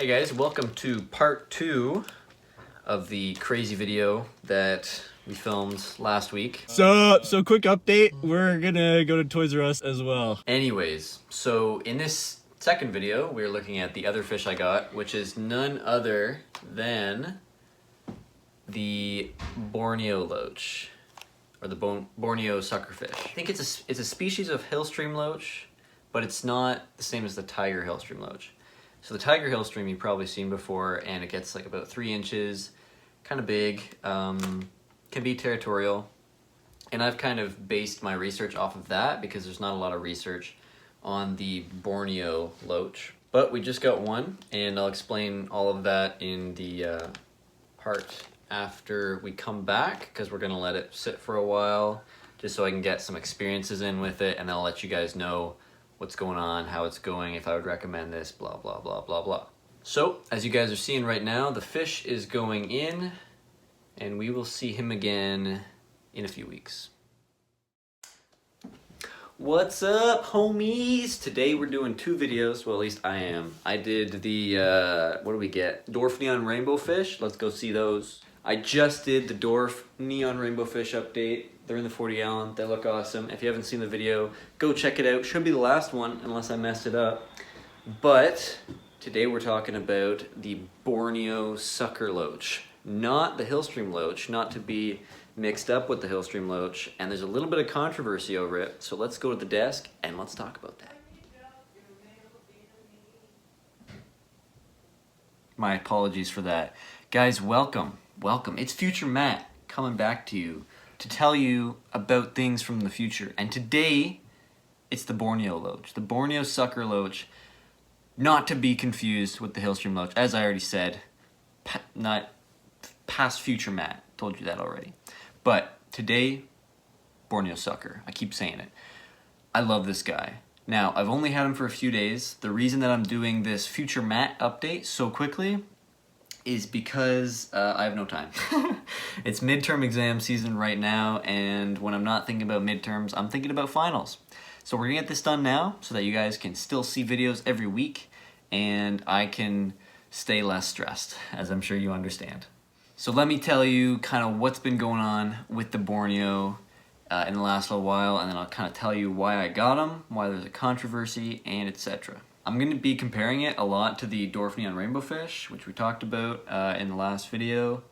guys, welcome to part 2 of the crazy video that we filmed last week. So quick update, we're gonna go to Toys R Us as well. Anyways, so in this second video, we're looking at the other fish I got, which is none other than the Borneo Loach, or the Borneo suckerfish. I think it's a species of Hillstream Loach, but it's not the same as the tiger Hillstream Loach. So the tiger Hillstream you've probably seen before, and it gets like about 3 inches, kind of big, can be territorial. And I've kind of based my research off of that because there's not a lot of research on the Borneo Loach. But we just got one, and I'll explain all of that in the part after we come back, because we're gonna let it sit for a while, just so I can get some experiences in with it, and I'll let you guys know what's going on, how it's going, if I would recommend this, blah, blah, blah, blah, blah. So, as you guys are seeing right now, the fish is going in, and we will see him again in a few weeks. What's up, homies? Today we're doing 2 videos, well, at least I am. I did the, what do we get? Dwarf Neon Rainbow Fish. Let's go see those. I just did the Dwarf Neon Rainbow Fish update. They're in the 40 gallon, they look awesome. If you haven't seen the video, go check it out. Should be the last one, unless I messed it up. But today we're talking about the Borneo Sucker Loach, not the Hillstream Loach, not to be mixed up with the Hillstream Loach. And there's a little bit of controversy over it, so let's go to the desk and let's talk about that. My apologies for that. Guys, welcome. It's Future Matt coming back to you to tell you about things from the future. And today, it's the Borneo Loach, the Borneo Sucker Loach, not to be confused with the Hillstream Loach. As I already said, not past Future Matt, told you that already. But today, Borneo Sucker, I keep saying it. I love this guy. Now, I've only had him for a few days. The reason that I'm doing this Future Matt update so quickly is because I have no time. It's midterm exam season right now, and when I'm not thinking about midterms, I'm thinking about finals. So we're gonna get this done now so that you guys can still see videos every week, and I can stay less stressed, as I'm sure you understand. So let me tell you kind of what's been going on with the Borneo in the last little while, and then I'll kind of tell you why I got them, why there's a controversy, and etc. I'm going to be comparing it a lot to the Dwarf Neon Rainbow Fish, which we talked about in the last video,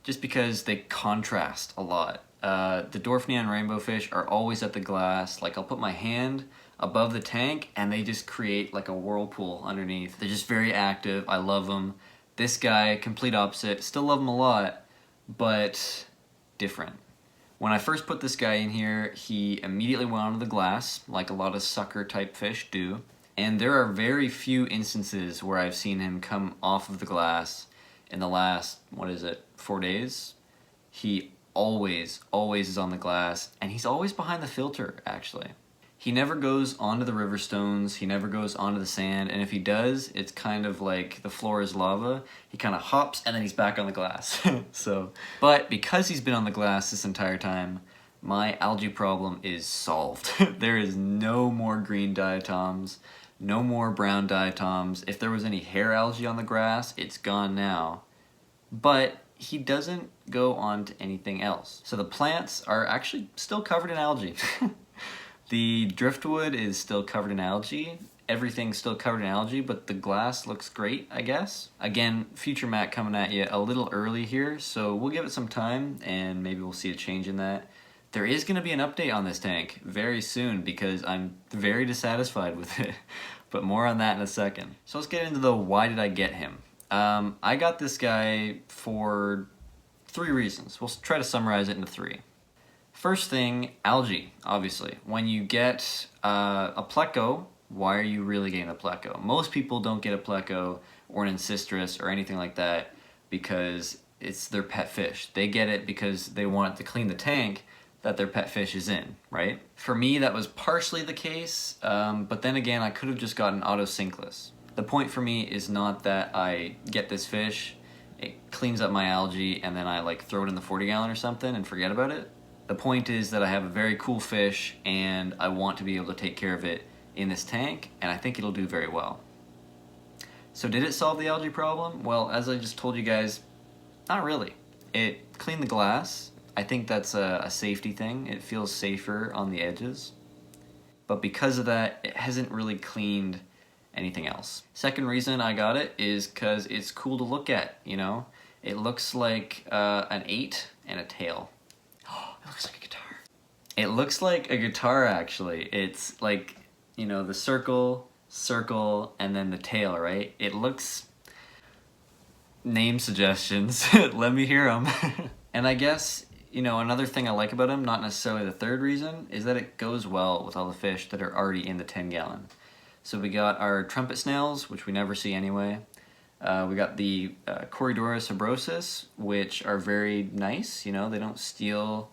just because they contrast a lot. The Dwarf Neon Rainbow Fish are always at the glass. Like, I'll put my hand above the tank and they just create like a whirlpool underneath. They're just very active. I love them. This guy, complete opposite. Still love him a lot, but different. When I first put this guy in here, he immediately went onto the glass, like a lot of sucker type fish do. And there are very few instances where I've seen him come off of the glass in the last, 4 days? He always is on the glass, and he's always behind the filter, actually. He never goes onto the river stones, he never goes onto the sand, and if he does, it's kind of like the floor is lava. He kind of hops, and then he's back on the glass. But because he's been on the glass this entire time, my algae problem is solved. There is no more green diatoms, no more brown diatoms. If there was any hair algae on the grass, it's gone now. But he doesn't go on to anything else. So the plants are actually still covered in algae. The driftwood is still covered in algae. Everything's still covered in algae, but the glass looks great, I guess. Again, Future Matt coming at you a little early here, so we'll give it some time and maybe we'll see a change in that. There is going to be an update on this tank very soon because I'm very dissatisfied with it, but more on that in a second. So let's get into the why did I get him. I got this guy for 3 reasons. We'll try to summarize it into 3. First thing, algae, obviously. When you get a pleco, why are you really getting a pleco? Most people don't get a pleco or an ancestris or anything like that because it's their pet fish. They get it because they want it to clean the tank that their pet fish is in, right? For me, that was partially the case, but then again, I could have just gotten autosynclus. The point for me is not that I get this fish, it cleans up my algae, and then I like throw it in the 40 gallon or something and forget about it. The point is that I have a very cool fish and I want to be able to take care of it in this tank, and I think it'll do very well. So did it solve the algae problem? Well, as I just told you guys, not really. It cleaned the glass. I think that's a safety thing. It feels safer on the edges. But because of that, it hasn't really cleaned anything else. Second reason I got it is because it's cool to look at, you know? It looks like an 8 and a tail. Oh, it looks like a guitar. It looks like a guitar, actually. It's like, you know, the circle, and then the tail, right? It looks... Name suggestions. Let me hear them. And I guess, you know, another thing I like about them, not necessarily the third reason, is that it goes well with all the fish that are already in the 10-gallon. So we got our trumpet snails, which we never see anyway. We got the Corydoras habrosus, which are very nice. You know, they don't steal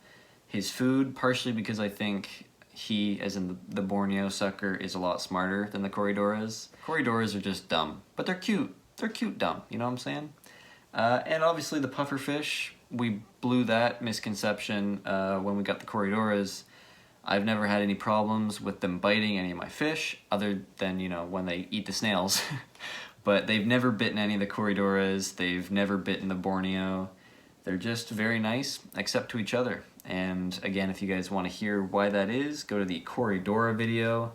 his food, partially because I think he, as in the Borneo sucker, is a lot smarter than the Corydoras. Corydoras are just dumb, but they're cute. They're cute dumb, you know what I'm saying? And obviously the pufferfish, we blew that misconception when we got the Corydoras. I've never had any problems with them biting any of my fish, other than, you know, when they eat the snails. But they've never bitten any of the Corydoras, they've never bitten the Borneo. They're just very nice, except to each other. And again, if you guys want to hear why that is, go to the Corydora video.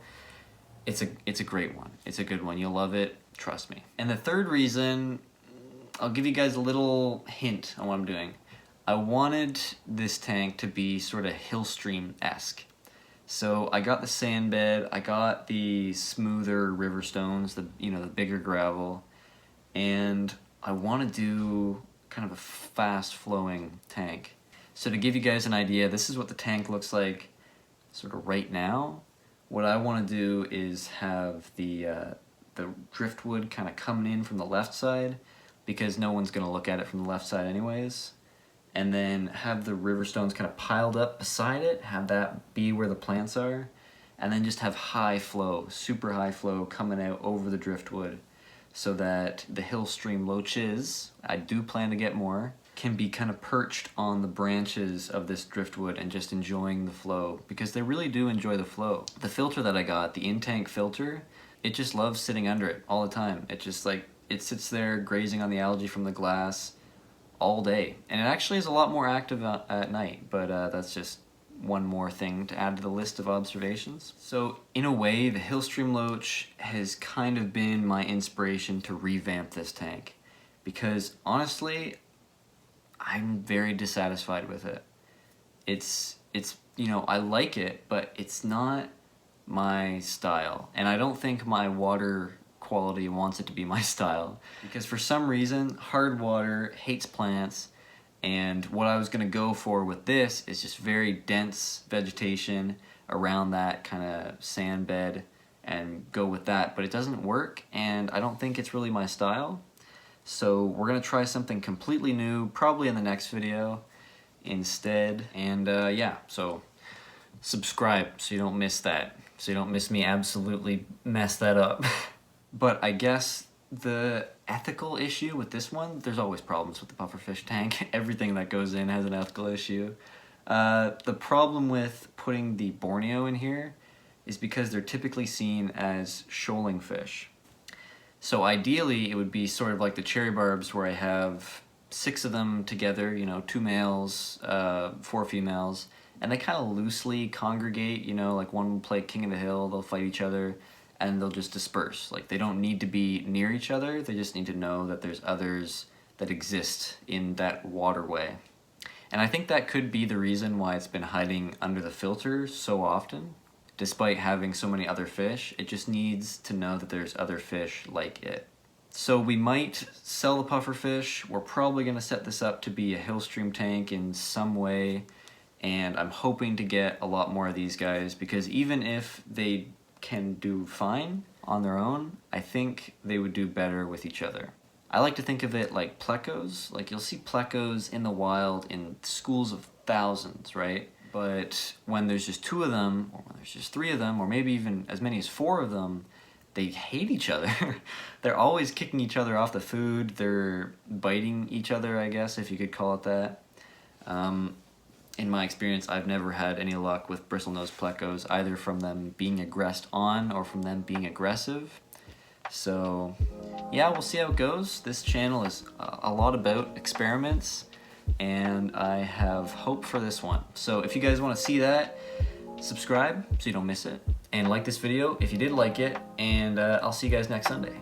It's a great one. It's a good one. You'll love it. Trust me. And the third reason, I'll give you guys a little hint on what I'm doing. I wanted this tank to be sort of Hillstream-esque. So I got the sand bed, I got the smoother river stones, the bigger gravel, and I want to do kind of a fast-flowing tank. So to give you guys an idea, this is what the tank looks like sort of right now. What I want to do is have the driftwood kind of coming in from the left side, because no one's going to look at it from the left side anyways. And then have the river stones kind of piled up beside it, have that be where the plants are, and then just have high flow, super high flow coming out over the driftwood, so that the Hillstream loaches, I do plan to get more, can be kind of perched on the branches of this driftwood and just enjoying the flow, because they really do enjoy the flow. The filter that I got, the in-tank filter, it just loves sitting under it all the time. It just like, it sits there grazing on the algae from the glass all day. And it actually is a lot more active at night, but that's just one more thing to add to the list of observations. So in a way, the Hillstream Loach has kind of been my inspiration to revamp this tank, because honestly, I'm very dissatisfied with it. It's you know, I like it, but it's not my style. And I don't think my water quality wants it to be my style, because for some reason hard water hates plants, and what I was going to go for with this is just very dense vegetation around that kind of sand bed and go with that, but it doesn't work, and I don't think it's really my style. So we're going to try something completely new, probably in the next video instead. And yeah, so subscribe so you don't miss that, so you don't miss me absolutely mess that up. But I guess the ethical issue with this one, there's always problems with the pufferfish tank. Everything that goes in has an ethical issue. The problem with putting the Borneo in here is because they're typically seen as shoaling fish. So ideally, it would be sort of like the cherry barbs, where I have 6 of them together, you know, 2 males, 4 females, and they kind of loosely congregate, you know, like one will play King of the Hill, they'll fight each other, and they'll just disperse. Like, they don't need to be near each other, they just need to know that there's others that exist in that waterway. And I think that could be the reason why it's been hiding under the filter so often. Despite having so many other fish, it just needs to know that there's other fish like it. So we might sell the pufferfish. We're probably going to set this up to be a Hillstream tank in some way, and I'm hoping to get a lot more of these guys, because even if they can do fine on their own, I think they would do better with each other. I like to think of it like plecos. Like, you'll see plecos in the wild in schools of thousands, right? But when there's just 2 of them, or when there's just 3 of them, or maybe even as many as 4 of them, they hate each other. They're always kicking each other off the food. They're biting each other, I guess, if you could call it that. In my experience, I've never had any luck with bristlenose plecos, either from them being aggressed on or from them being aggressive. So yeah, we'll see how it goes. This channel is a lot about experiments, and I have hope for this one. So if you guys want to see that, subscribe so you don't miss it, and like this video if you did like it, and I'll see you guys next Sunday.